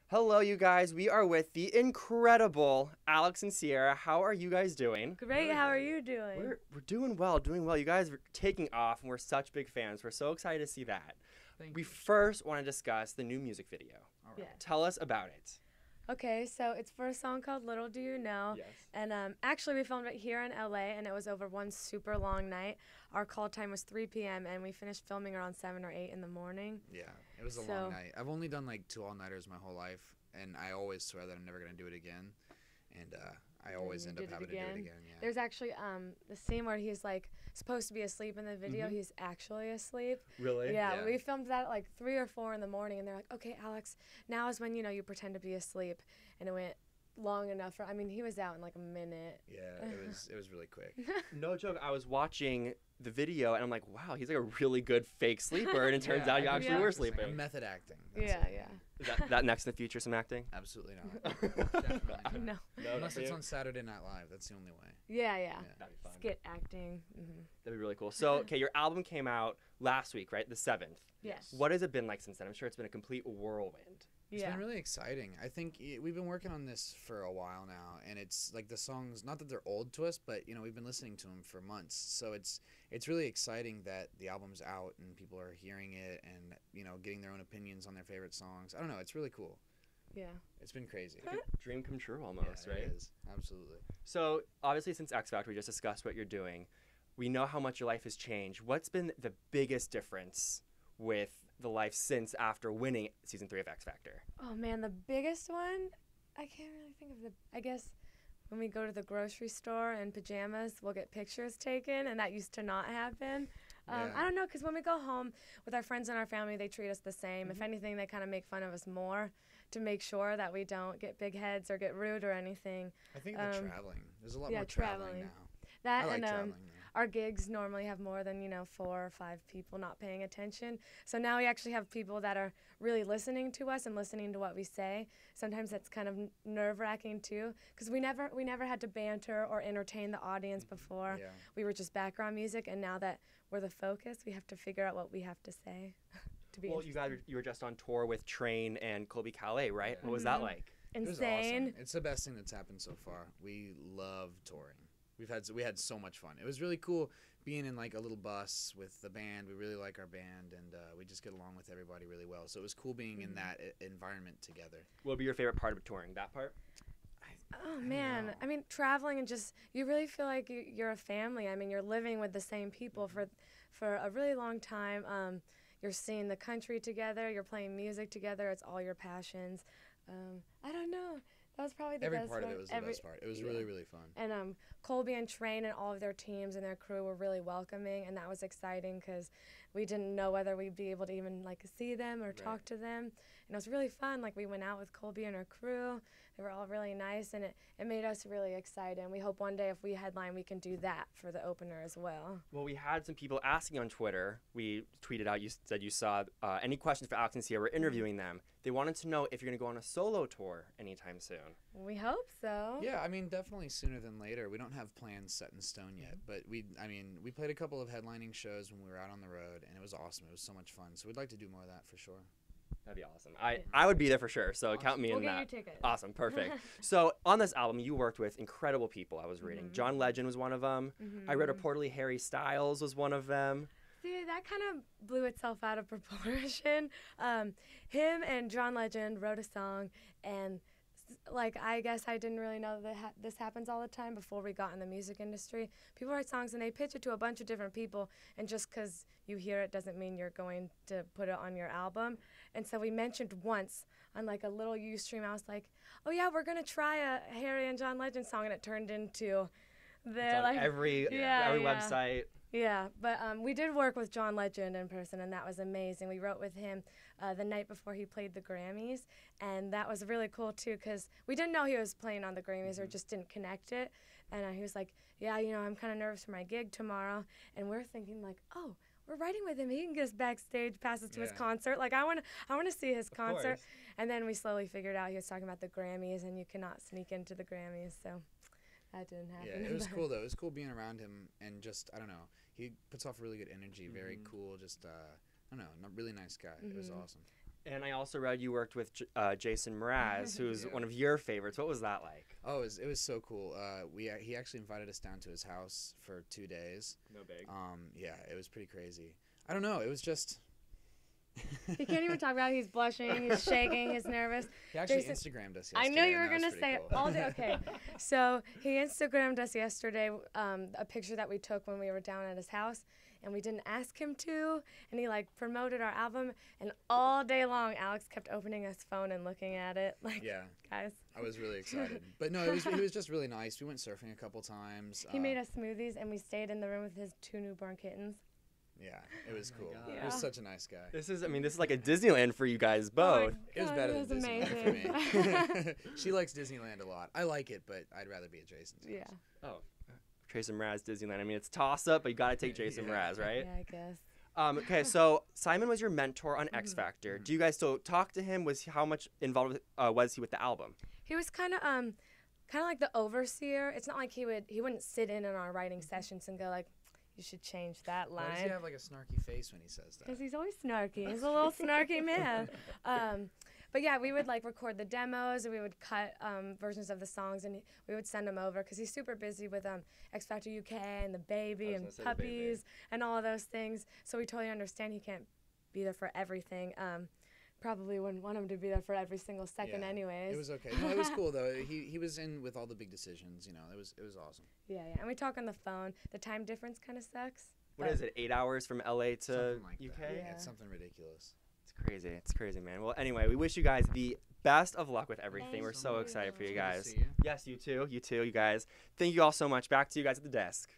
Hello, you guys. We are with the incredible Alex and Sierra. How are you guys doing? Great. How are you doing? We're doing well, doing well. You guys are taking off, and we're such big fans. We're so excited to see that. Thank We you. first want to discuss the new music video. All right. Yeah. Tell us about it. Okay, so it's for a song called Little Do You Know. Yes. And actually, we filmed it here in LA, and it was over one super long night. Our call time was 3 p.m., and we finished filming around 7 or 8 in the morning. Yeah, it was a So- long night. I've only done like 2 all-nighters my whole life, and I always swear that I'm never gonna do it again. And I always you end up did it having to do it again? again. Yeah. There's actually the scene where he's like supposed to be asleep in the video. Mhm. He's actually asleep. Really? Yeah, Yeah. we filmed that at like 3 or 4 in the morning, and they're like, "Okay, Alex, now is when you pretend to be asleep," and it went long enough for. I mean, he was out in like a minute. Yeah, it was really quick. No joke. I was watching the video, and I'm like, wow, he's like a really good fake sleeper, and it turns out you I actually think were practicing. I'm sleeping. method acting. That's Yeah, it. yeah. Is that next in the future, some acting? Absolutely not. Definitely not. No. No, Unless for it's you? on Saturday Night Live. That's the only way. Yeah, yeah. Yeah. That'd be fun. Skit acting. That'd be really cool. So, okay, your album came out last week, right? The 7th. Yes. What has it been like since then? I'm sure it's been a complete whirlwind. It's Yeah. been really exciting. I think we've been working on this for a while now, and it's like the songs. Not that they're old to us, but we've been listening to them for months. So it's really exciting that the album's out and people are hearing it and getting their own opinions on their favorite songs. I don't know. It's really cool. Yeah. It's been crazy. Like a dream come true almost, Yeah, right? It is. Absolutely. So, obviously, since X Factor, we just discussed what you're doing. We know how much your life has changed. What's been the biggest difference with the life since after winning season 3 of X Factor? Oh man, the biggest one, I can't really think of I guess when we go to the grocery store in pajamas, we'll get pictures taken, and that used to not happen. Yeah. I don't know, because when we go home with our friends and our family, they treat us the same. If Mhm. anything, they kind of make fun of us more to make sure that we don't get big heads or get rude or anything. I think the traveling. There's a lot yeah, more traveling traveling. now. That I like and traveling now. our gigs normally have more than 4 or 5 people not paying attention. So now we actually have people that are really listening to us and listening to what we say. Sometimes that's kind of nerve-wracking too, because we never had to banter or entertain the audience before. Yeah. We were just background music, and now that we're the focus, we have to figure out what we have to say to be Well, you were just on tour with Train and Colby Calais, right? Yeah. What was that Mhm. like? It was insane. awesome. It's the best thing that's happened so far. We love touring. We had so much fun. It was really cool being in like a little bus with the band. We really like our band, and we just get along with everybody really well. So it was cool being in that environment together. What would be your favorite part of touring? That part? Oh don't man, know. I mean, traveling and just you really feel like you're a family. I mean, you're living with the same people for a really long time. You're seeing the country together. You're playing music together. It's all your passions. I don't know. That was probably the Every best part of one. it was the best part. It was yeah. really, really fun. And Colby and Train and all of their teams and their crew were really welcoming, and that was exciting because we didn't know whether we'd be able to even like see them or talk to them. And it was really fun. Like we went out with Colby and her crew. They were all really nice, and it made us really excited. And we hope one day if we headline, we can do that for the opener as well. Well, we had some people asking on Twitter. We tweeted out, you said you saw any questions for Alex and Sierra. We're interviewing them. They wanted to know if you're going to go on a solo tour anytime soon. We hope so. Yeah, I mean, definitely sooner than later. We don't have plans set in stone yet, but we played a couple of headlining shows when we were out on the road, and it was awesome. It was so much fun. So we'd like to do more of that for sure. That'd be awesome. I would be there for sure, so count me We'll in get that. you tickets. Awesome, perfect. So on this album, you worked with incredible people. I was reading. John Legend was one of them. I read reportedly Harry Styles was one of them. See, that kind of blew itself out of proportion. Him and John Legend wrote a song, and like I guess I didn't really know that this happens all the time before we got in the music industry. People write songs and they pitch it to a bunch of different people, and just because you hear it doesn't mean you're going to put it on your album. And so we mentioned once on like a little Ustream, I was like, oh yeah, we're gonna try a Harry and John Legend song, and it turned into It's the on like every yeah. website. Yeah, but we did work with John Legend in person, and that was amazing. We wrote with him the night before he played the Grammys, and that was really cool, too, because we didn't know he was playing on the Grammys or just didn't connect it. And he was like, yeah, I'm kind of nervous for my gig tomorrow. And we're thinking, like, oh, we're writing with him. He can get us backstage passes to his Yeah. concert. Like, I want to see his concert. course. And then we slowly figured out he was talking about the Grammys, and you cannot sneak into the Grammys, so that didn't happen. Yeah, it was but- cool though. It was cool being around him, and just I don't know. He puts off really good energy. Very cool. Just I don't know, really nice guy. It was awesome. And I also read you worked with Jason Mraz, who's Yeah. one of your favorites. What was that like? Oh, it was so cool. He actually invited us down to his house for 2 days. No big. Yeah, it was pretty crazy. I don't know. It was just. He can't even talk about it. He's blushing, he's shaking, he's nervous. He actually Jason- Instagrammed us I yesterday. knew you were and that going was to pretty say cool. all day. Okay. So he Instagrammed us yesterday a picture that we took when we were down at his house, and we didn't ask him to, and he like promoted our album, and all day long Alex kept opening his phone and looking at it like, Yeah, guys. I was really excited. But no, it was just really nice. We went surfing a couple times. He made us smoothies, and we stayed in the room with his 2 newborn kittens. Yeah, it was cool. God. He was Yeah. such a nice guy. This is like a Disneyland for you guys both. It was God, better it than was Disneyland for me. She likes Disneyland a lot. I like it, but I'd rather be at Jason's. Yeah. Oh, Jason Mraz, Disneyland. I mean, it's toss up, but you got to take Jason Yeah. Mraz, right? Yeah, I guess. Okay, so Simon was your mentor on X Factor. Do you guys still talk to him? How much involved was he with the album? He was kind of like the overseer. It's not like he wouldn't sit in on our writing sessions and go like, you should change that Why does he line. have like a snarky face when he says that? Because he's always snarky. He's a little snarky man. But yeah, we would like record the demos, and we would cut versions of the songs, and we would send them over because he's super busy with X Factor UK and the baby and gonna say The Baby. puppies and all of those things. So we totally understand he can't be there for everything. Probably wouldn't want him to be there for every single second, Yeah, anyways. It was okay. No, it was cool though. He was in with all the big decisions. You know, it was awesome. Yeah, and we talk on the phone. The time difference kind of sucks. What is it, 8 hours from LA to Something like UK? that. Yeah. It's something ridiculous. It's crazy, man. Well, anyway, we wish you guys the best of luck with everything. Thank We're you so so excited for you much. Good to guys. see you. Yes, you too, you guys. Thank you all so much. Back to you guys at the desk.